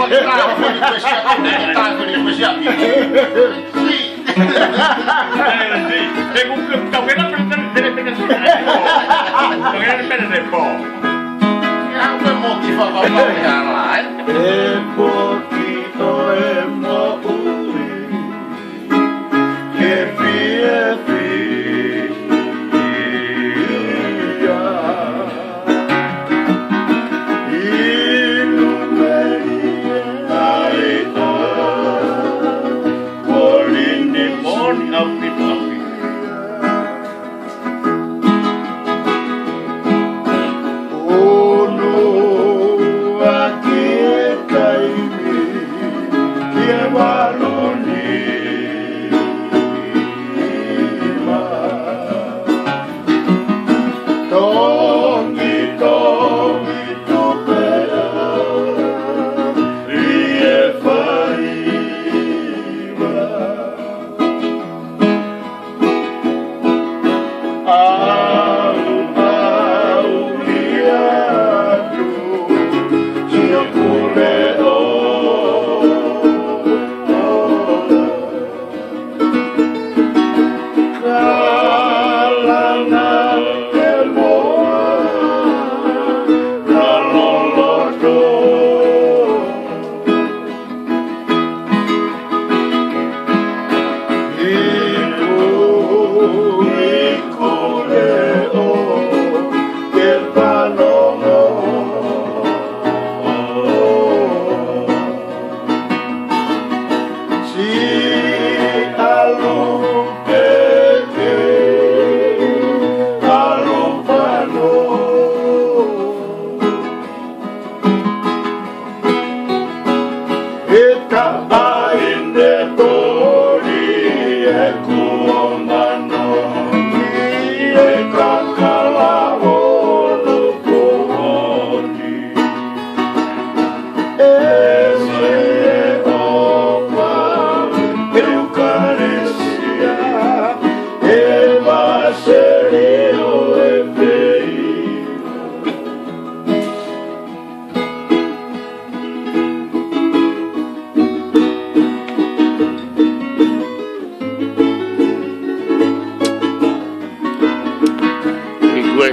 trago di questi amici. Sì. Sì, non era delle persone. Non era per un po'. Apa motif apa yang lain? Poquito hemos huido, que fiesta.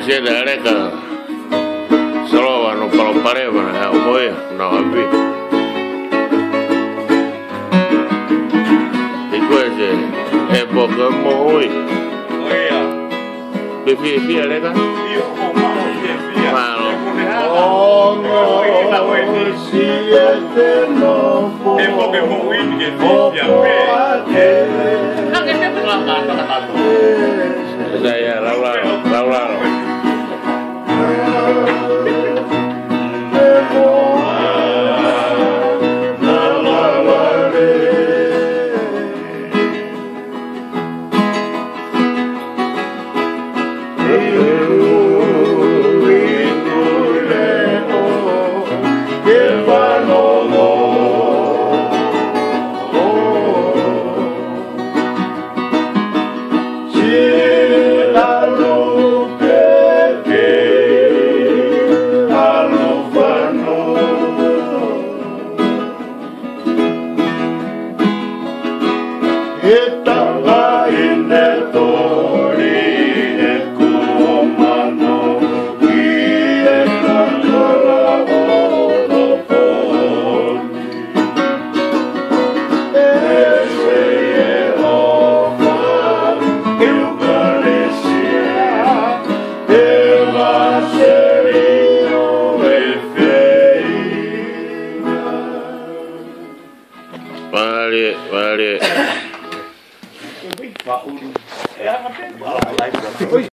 Sia da reca solo non parevano, poi no, qui. E questo è poco moi. Via, reca? Io ho via. Oh, no, siete no. E poi che moi che via. Kan kita berlangganan kata Saya laularo. Vale.